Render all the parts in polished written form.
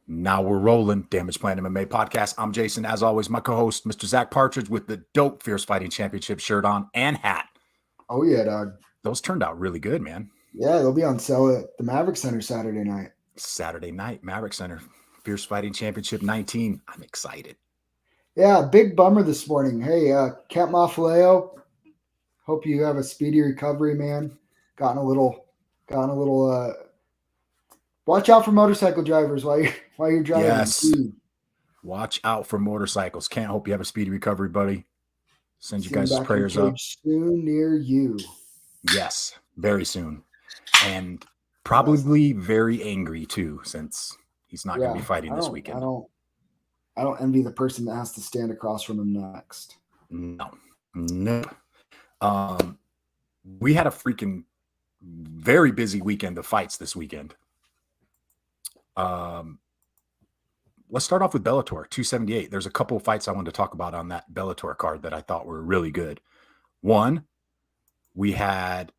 Now we're rolling. Damage Plan MMA podcast. I'm Jason. As always, my co-host, Mr. Zack Partridge, with the dope Fierce Fighting Championship shirt on and hat. Oh, yeah, dog. Those turned out really good, man. Yeah, they'll be on sale at the Maverick Center Saturday night. Saturday night, Maverick Center, Fierce Fighting Championship 19. I'm excited. Yeah, big bummer this morning. Hey, Camp Mafaleo, hope you have a speedy recovery, man. Gotten a little. Watch out for motorcycle drivers while you're driving. Yes. Watch out for motorcycles. Can't hope you have a speedy recovery, buddy. Send you guys' prayers up. Soon near you. Yes, very soon. And probably very angry too, since he's not going to be fighting this weekend. I don't envy the person that has to stand across from him next. No. We had a freaking very busy weekend of fights this weekend. Let's start off with Bellator 278. There's a couple of fights I wanted to talk about on that Bellator card that I thought were really good. One, we had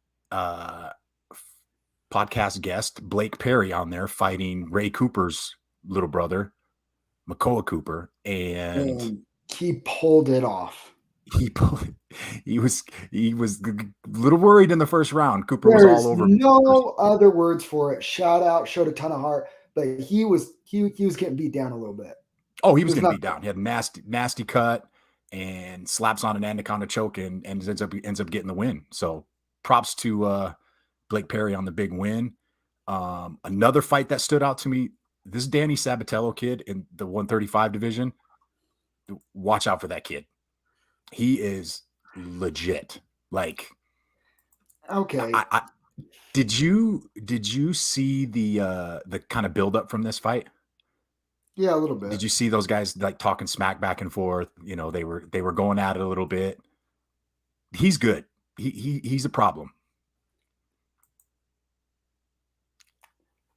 podcast guest Blake Perry on there fighting Ray Cooper's little brother, Makoa Cooper, and he pulled it off. He was a little worried in the first round. Cooper was all over. No other words for it. Shout out, showed a ton of heart, but he was getting beat down a little bit. Oh, he was getting beat down. He had nasty cut and slaps on an anaconda choke and ends up getting the win. So props to Blake Perry on the big win. Another fight that stood out to me, this Danny Sabatello kid in the 135 division. Watch out for that kid. He is legit. Like, okay. Did you see the kind of build up from this fight? Yeah, a little bit. Did you see those guys like talking smack back and forth? You know, they were going at it a little bit. He's good. He's a problem.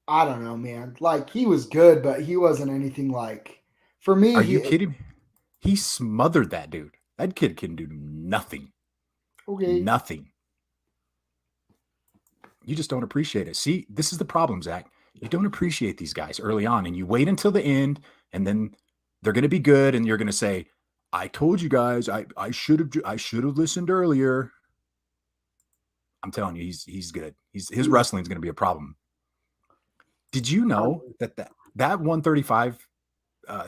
I don't know, man. Like, he was good, but he wasn't anything like, for me. Are you kidding me? He smothered that dude. That kid can do nothing. Okay. Nothing. You just don't appreciate it. See, this is the problem, Zach. You don't appreciate these guys early on, and you wait until the end, and then they're going to be good, and you're going to say, "I told you guys, I should have listened earlier." I'm telling you, he's good. His wrestling is going to be a problem. Did you know that 135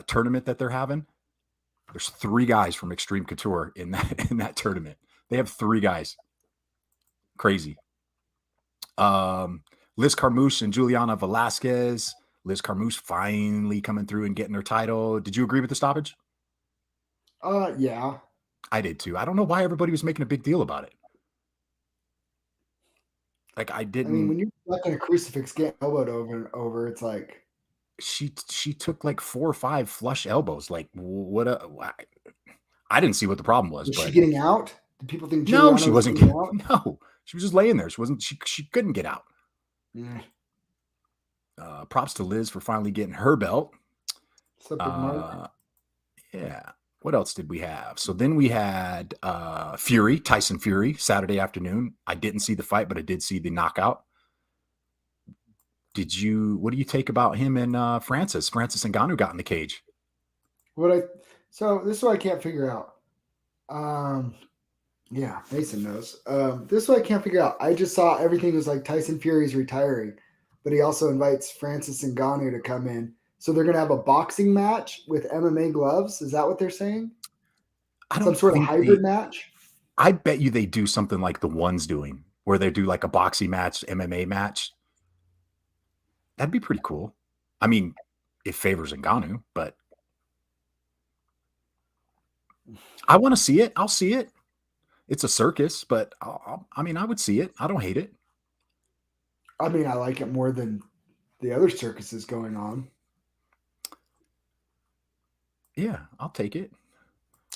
tournament that they're having? There's 3 guys from Extreme Couture in that tournament. They have 3 guys. Crazy. Liz Carmouche and Juliana Velasquez. Liz Carmouche finally coming through and getting her title. Did you agree with the stoppage? Yeah. I did too. I don't know why everybody was making a big deal about it. Like, I didn't. I mean, when you're stuck in a crucifix getting elbowed over and over, it's like she took like 4 or 5 flush elbows. Like, what? I didn't see what the problem was. Was she getting out? Did people think no, she wasn't getting out? No, she was just laying there. She wasn't. She couldn't get out. Yeah. Props to Liz for finally getting her belt. Yeah. What else did we have? So then we had Tyson Fury, Saturday afternoon. I didn't see the fight, but I did see the knockout. What do you take about him and Francis Ngannou got in the cage? So this is what I can't figure out. Yeah, Mason knows. This is what I can't figure out. I just saw everything was like Tyson Fury's retiring, but he also invites Francis Ngannou to come in. So they're going to have a boxing match with MMA gloves. Is that what they're saying? Some sort of hybrid match? I bet you they do something like the one's doing, where they do like a boxing match, MMA match. That'd be pretty cool. I mean, it favors Ngannou, but I want to see it. I'll see it. It's a circus, but I mean, I would see it. I don't hate it. I mean, I like it more than the other circuses going on. Yeah, I'll take it.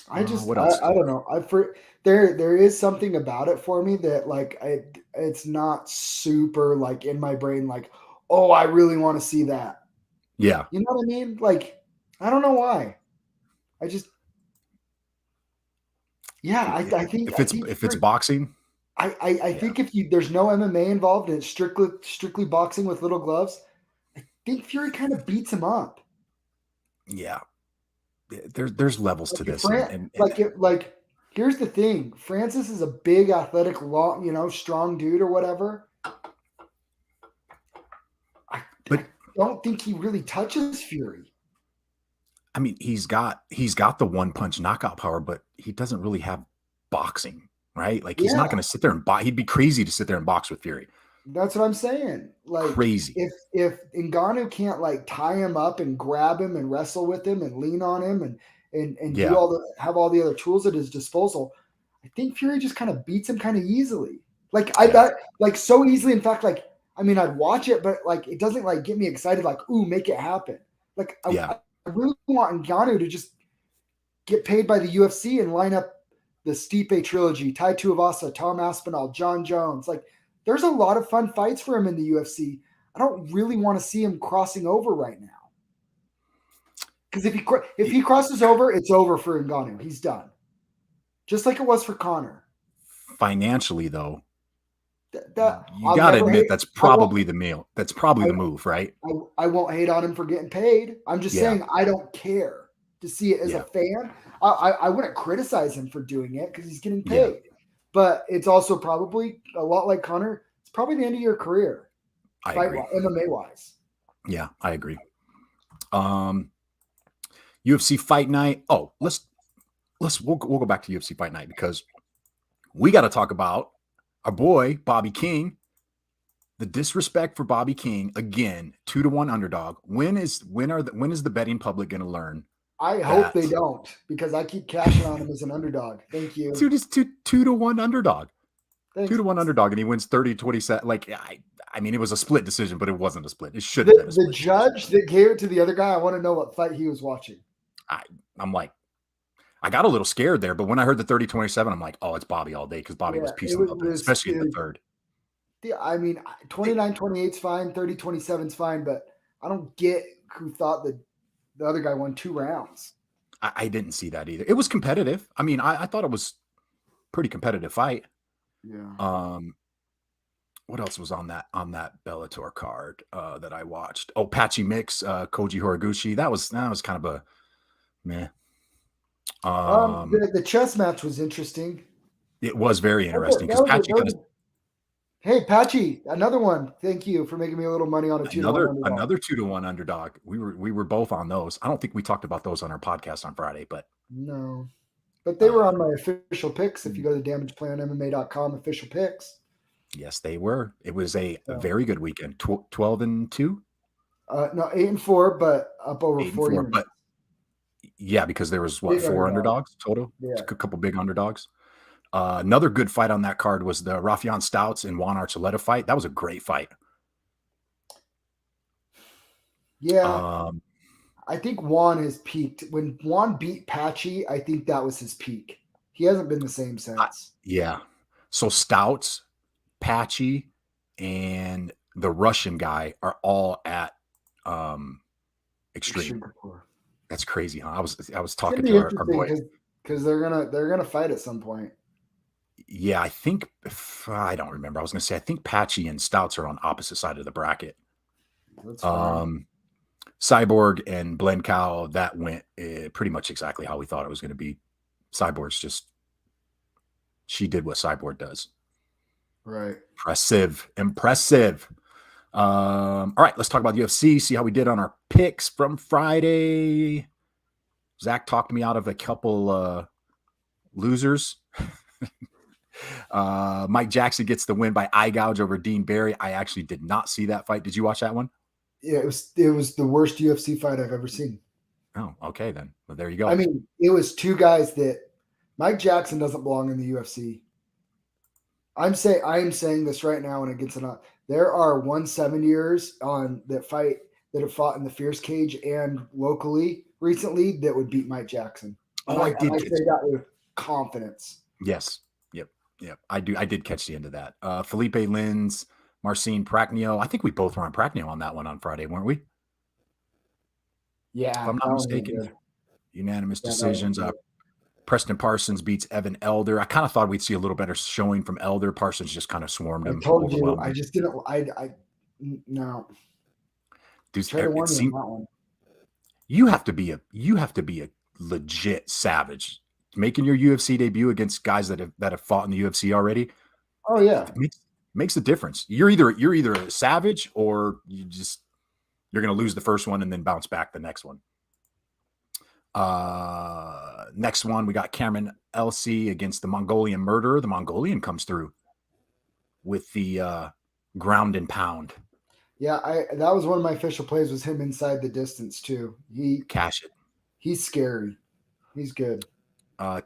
What else? I don't know. There is something about it for me that like it's not super like in my brain like, oh, I really want to see that. Yeah. You know what I mean? Like, I don't know why. I think if it's boxing, I think if there's no MMA involved and it's strictly boxing with little gloves, I think Fury kind of beats him up. Yeah. There's levels to Like if this, here's the thing: Francis is a big, athletic, long, strong dude or whatever. I don't think he really touches Fury. I mean, he's got the one punch knockout power, but he doesn't really have boxing, right? Like he's not going to sit there and box. He'd be crazy to sit there and box with Fury. That's what I'm saying. Like Crazy. if Ngannou can't like tie him up and grab him and wrestle with him and lean on him and Yeah. do have all the other tools at his disposal, I think Fury just kind of beats him kind of easily. Like I bet like so easily. In fact, like I mean, I'd watch it, but like it doesn't like get me excited. Like, ooh, make it happen. Like I really want Ngannou to just get paid by the UFC and line up the Stipe trilogy, Tai Tuivasa, Tom Aspinall, John Jones. Like, there's a lot of fun fights for him in the UFC. I don't really want to see him crossing over right now. Because if he crosses over, it's over for Ngannou. He's done. Just like it was for Conor. Financially, though, you I'll got to never admit hate- that's probably the meal. That's probably the move, right? I won't hate on him for getting paid. I'm just saying I don't care to see it as a fan. I wouldn't criticize him for doing it because he's getting paid. But it's also probably a lot like Conor. It's probably the end of your career, MMA wise. Yeah, I agree. UFC Fight Night. Oh, we'll go back to UFC Fight Night because we got to talk about our boy Bobby King. The disrespect for Bobby King again, 2-1 underdog. When is the betting public going to learn? I hope they don't, because I keep cashing on him as an underdog. Thank you. 2-1 underdog. Thanks. 2-1 underdog, and he wins 30-27. Like I mean, it was a split decision, but it wasn't a split. It should have been a split. The judge that gave it to the other guy, I want to know what fight he was watching. I'm like, I got a little scared there, but when I heard the 30-27, I'm like, oh, it's Bobby all day, because Bobby was piecing him up, especially in the third. Yeah, I mean, 29-28 is fine, 30-27 is fine, but I don't get who thought that the other guy won 2 rounds. I didn't see that either. It was competitive. I mean, I thought it was pretty competitive fight. Yeah. What else was on that Bellator card that I watched? Oh, Patchy Mix, Koji Horiguchi. That was kind of a meh. The chess match was interesting. It was very interesting because Patchy got Hey, Patchy, another one. Thank you for making me a little money on a 2-1 underdog. Another 2-1 underdog. We were both on those. I don't think we talked about those on our podcast on Friday, but no. But they were on my official picks. If you go to DamagePlanMMA.com official picks. Yes, they were. It was a very good weekend. 12-2. No, 8-4, but up over 40. But yeah, because there was 4 underdogs total. Yeah. A couple big underdogs. Another good fight on that card was the Rafian Stouts and Juan Archuleta fight. That was a great fight. Yeah. I think Juan has peaked. When Juan beat Patchy, I think that was his peak. He hasn't been the same since. Yeah. So Stouts, Patchy, and the Russian guy are all at Extreme. That's crazy, huh? I was talking to our boy because they're gonna fight at some point. Yeah, I think I don't remember. I was gonna say I think Patchy and Stouts are on opposite side of the bracket. That's fine. Cyborg and Blencow, that went pretty much exactly how we thought it was going to be. Cyborg's she did what Cyborg does. Right. Impressive. All right, let's talk about UFC. See how we did on our picks from Friday. Zack talked me out of a couple losers. Mike Jackson gets the win by eye gouge over Dean Barry. I actually did not see that fight. Did you watch that one? Yeah, it was the worst UFC fight I've ever seen. Oh, okay then. Well, there you go. I mean, it was 2 guys that Mike Jackson doesn't belong in the UFC. I am saying this right now when it gets enough. There are 170ers on that fight that have fought in the Fierce Cage and locally recently that would beat Mike Jackson. Oh, I did say that with confidence. Yes. Yep. I did catch the end of that. Felipe Lins, Marcin Prachnio. I think we both were on Prachnio on that one on Friday, weren't we? Yeah. If I'm not mistaken. Unanimous decisions. Preston Parsons beats Evan Elder. I kind of thought we'd see a little better showing from Elder. Parsons just kind of swarmed him. I told you. I just didn't. No. Dude, Try to warn me on that one. You have to be a legit savage. Making your UFC debut against guys that have fought in the UFC already, Oh yeah. it makes a difference. You're either a savage or you're going to lose the first one and then bounce back the next one. Next one, we got Cameron LC against the Mongolian Murderer. The Mongolian comes through with the ground and pound. Yeah, that was one of my official plays was him inside the distance too. Cash it. He's scary. He's good.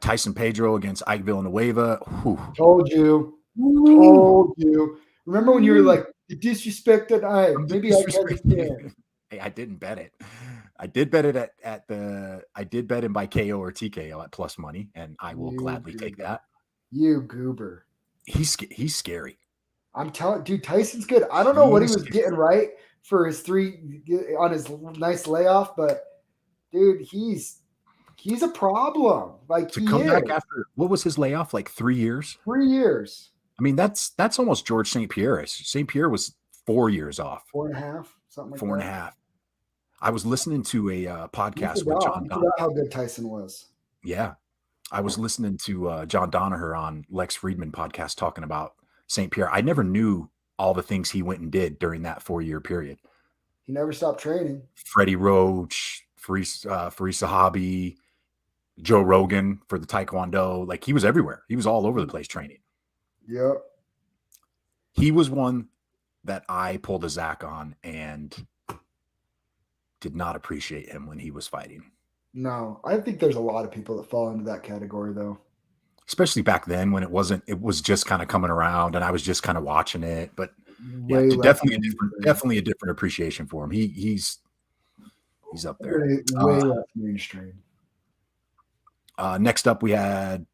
Tyson Pedro against Ike Villanueva. Whew. Told you. Remember when you were like, you disrespected Ike? Maybe I can understand. Hey, I didn't bet it. I did bet it I did bet him by KO or TKO at plus money, and I will gladly take that. You goober. He's scary. I'm telling, dude, Tyson's good. I don't know what he was getting right for his 3 on his nice layoff, but dude, he's a problem. Like to come back after what was his layoff? Like 3 years? 3 years. I mean, that's almost George St. Pierre. St. Pierre was 4 years off. 4.5, something like that. 4.5. I was listening to a podcast with John Donaher. How good Tyson was. Yeah. I was listening to John Donaher on Lex Friedman podcast talking about St. Pierre. I never knew all the things he went and did during that 4-year period. He never stopped training. Freddie Roach, Faris Sahabi, Joe Rogan for the Taekwondo. Like he was everywhere. He was all over the place training. Yep. He was one that I pulled a Zack on and did not appreciate him when he was fighting. No, I think there's a lot of people that fall into that category though. Especially back then when it was just kind of coming around and I was just kind of watching it. But yeah, definitely a different appreciation for him. He's up there. Way less mainstream. Next up we had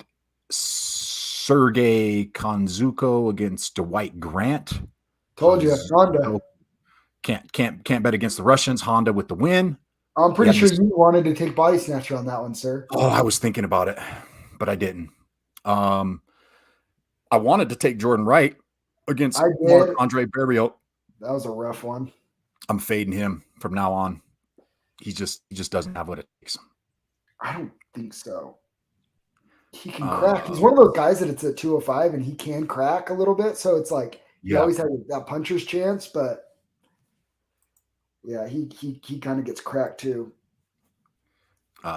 Sergey Konzuko against Dwight Grant. Told you, Honda. Can't bet against the Russians. Honda with the win. I'm pretty sure you wanted to take body snatcher on that one, sir. Oh, I was thinking about it, but I didn't. I wanted to take Jordan Wright against Andre Barrios. That was a rough one. I'm fading him from now on. He just doesn't have what it takes. I don't think so. He can crack. He's one of those guys that it's at 205 and he can crack a little bit. So it's like he always had that puncher's chance, but yeah, he kind of gets cracked too.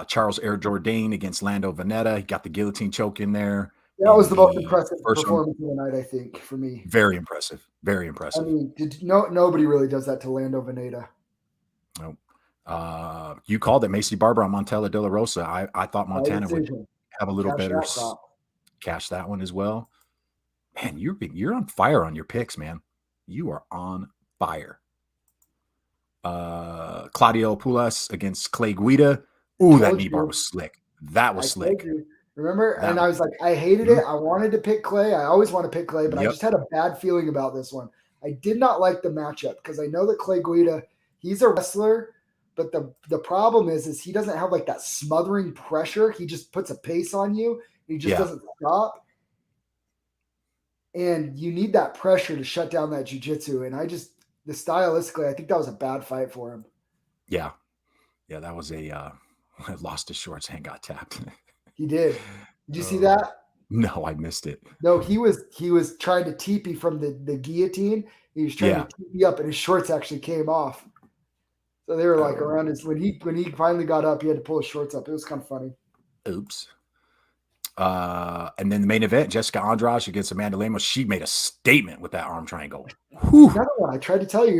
Charles Air Jourdain against Lando Vanetta. He got the guillotine choke in there. That was the most impressive performance of the night, I think, for me. Very impressive. Very impressive. I mean, nobody really does that to Lando Vanetta. Nope. You called it Macy Barber on Montella De La Rosa. I thought Montana would have a little better cash that one as well. Man, you're on fire on your picks, man. You are on fire. Claudio Pulas against Clay Guida. Ooh, that knee bar was slick. That was slick. Remember? And I was like, I hated it. I wanted to pick Clay. I always want to pick Clay, but I just had a bad feeling about this one. I did not like the matchup because I know that Clay Guida, he's a wrestler, but the problem is he doesn't have like that smothering pressure. He just puts a pace on you. He just doesn't stop. And you need that pressure to shut down that jiu-jitsu. And stylistically, I think that was a bad fight for him. Yeah. Yeah, that was lost his shorts and got tapped. He did. Did you see that? No, I missed it. No, he was trying to teepee from the guillotine. He was trying to teepee up, and his shorts actually came off. So they were like around his when he finally got up, he had to pull his shorts up. It was kind of funny. Oops. And then the main event, Jessica Andrade against Amanda Lemos. She made a statement with that arm triangle. I tried to tell you.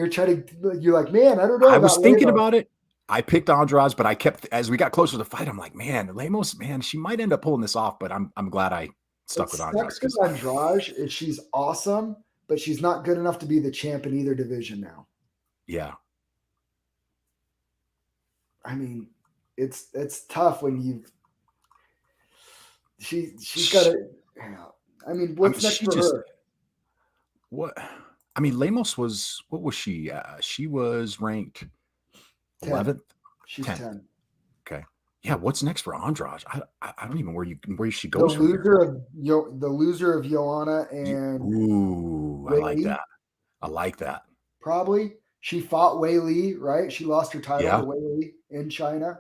You're like, man, I don't know. I was thinking about it. I picked Andrade, but I kept as we got closer to the fight. I'm like, man, Lemos, man, she might end up pulling this off. But I'm glad I stuck with Andrade. Andrade is she's awesome, but she's not good enough to be the champ in either division now. Yeah. I mean, it's tough when she's got to. I mean, what's next for her? What? I mean, Lemos was, what was she? She was ranked 11th. She's 10. Okay. Yeah. What's next for Andrade? I don't even where she goes. The loser of Joanna and I like that. I like that. Probably. She fought Wei Li, right? She lost her title to Yeah. Wei Li in China.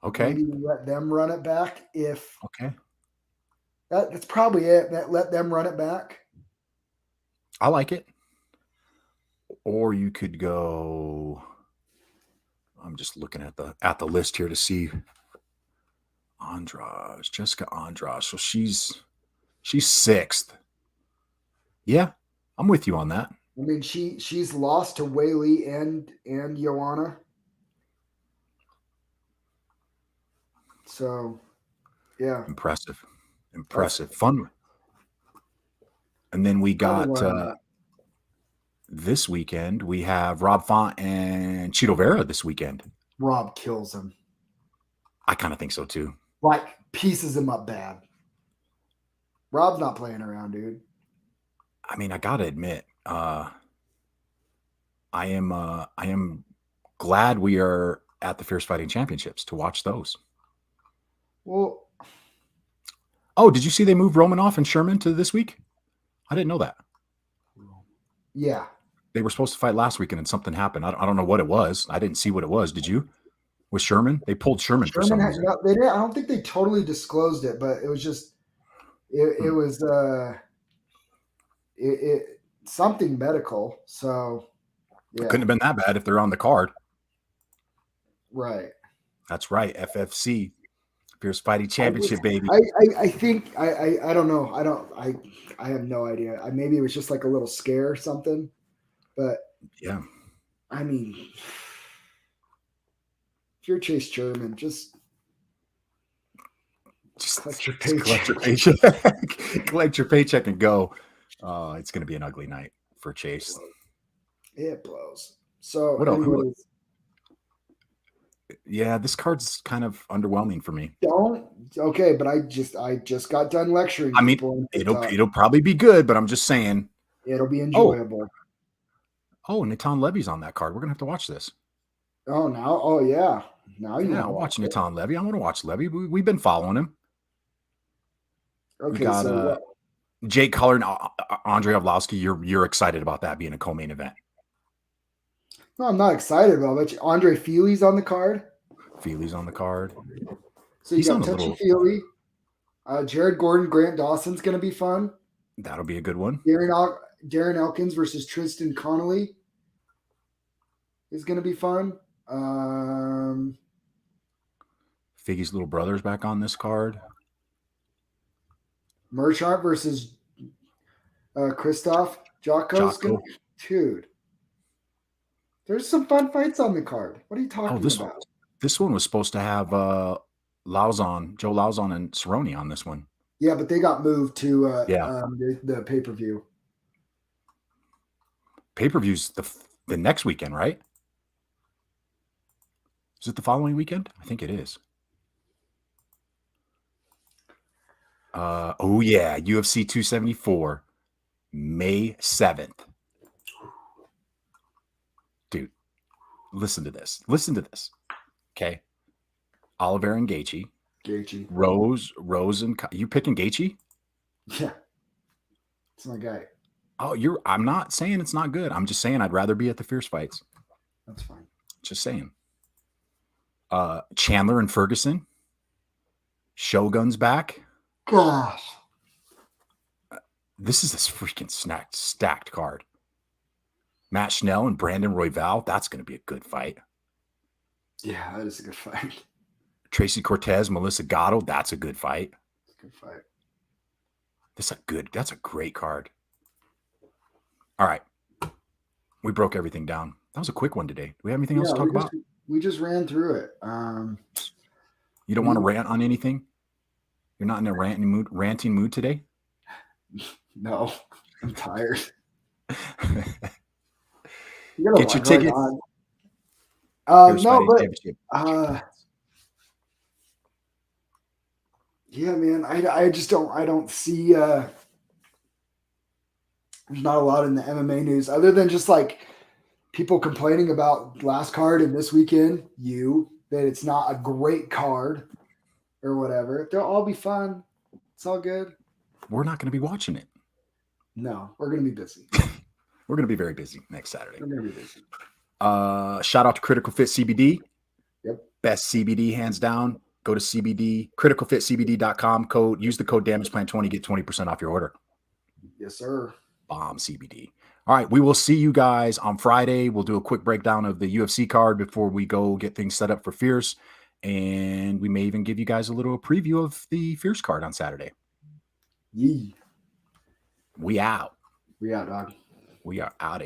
Okay. Maybe we let them run it back. If Okay. that's probably it. Let them run it back. I like it. Or you could go. I'm just looking at the list here to see Andros, Jessica Andros. So she's 6th. Yeah, I'm with you on that. I mean, she's lost to Wei Li and Joanna. So, yeah, Impressive. Fun. And then we got this weekend, we have Rob Font and Cheeto Vera this weekend. Rob kills him. I kind of think so too. Like pieces him up bad. Rob's not playing around, dude. I mean, I gotta admit, I am glad we are at the Fierce Fighting Championships to watch those. Well, oh, did you see they moved Romanoff and Sherman to this week? I didn't know that. Yeah, they were supposed to fight last weekend and something happened. I don't know what it was. I didn't see what it was. Did you? With Sherman? They pulled Sherman for some reason. No, they didn't. I don't think they totally disclosed it, but it was just it was something medical. So yeah. It couldn't have been that bad if they're on the card. Right. That's right. FFC, Fierce Fighting Championship, baby. I think I don't know. I have no idea. Maybe it was just like a little scare or something. But yeah, I mean, if you're Chase Sherman, just collect your paycheck. Collect your paycheck and go. It's going to be an ugly night for Chase. It blows. So, what else? Yeah, this card's kind of underwhelming for me. Okay, but I just got done lecturing. I mean, it'll probably be good, but I'm just saying it'll be enjoyable. Oh, Natan Levy's on that card. We're gonna have to watch this. Oh, now? Oh, yeah. Now you I'm watching Natan Levy. I want to watch Levy. We've been following him. Okay, we got Jake Collar and Andrei Arlovski. You're excited about that being a co-main event? No, I'm not excited about it. Andre Feely's on the card. Feely's on the card. So you got Touchy Feely. Jared Gordon, Grant Dawson's going to be fun. That'll be a good one. Darren Elkins versus Tristan Connolly is going to be fun. Figgy's little brother's back on this card. Merchant versus Christoph Jocko. Dude, there's some fun fights on the card. What are you talking about? This one was supposed to have Joe Lauzon and Cerrone on this one. Yeah, but they got moved to the pay-per-view. Pay-per-view's the next weekend, right? Is it the following weekend? I think it is. Oh yeah, UFC 274, May 7th. Dude, listen to this. Okay. Oliveira and Gaethje. Rose and you picking Gaethje? Yeah. It's my guy. Oh, I'm not saying it's not good. I'm just saying I'd rather be at the Fierce fights. That's fine. Just saying. Chandler and Ferguson. Shogun's back. Gosh. This is this freaking stacked card. Matt Schnell and Brandon Royval. That's going to be a good fight. Yeah, that is a good fight. Tracy Cortez, Melissa Gatto. That's a good fight. It's a good fight. That's a great card. All right. We broke everything down. That was a quick one today. Do we have anything else to talk about? We just ran through it. You don't want to rant on anything? You're not in a ranting mood today? No, I'm tired. Get your tickets. No, but yeah, man, I just don't see there's not a lot in the MMA news other than just like people complaining about last card and this weekend, that it's not a great card or whatever. They'll all be fun. It's all good. We're not going to be watching it. No, we're going to be busy. We're going to be very busy next Saturday. I'm gonna be busy. Shout out to Critical Fit CBD. Yep. Best CBD hands down. Go to CBD, criticalfitcbd.com. Use the code DamagePlan20, get 20% off your order. Yes, sir. Bomb CBD. All right, we will see you guys on Friday. We'll do a quick breakdown of the UFC card before we go get things set up for Fierce. And we may even give you guys a little preview of the Fierce card on Saturday. Yee. We out. We out, dog. We are out.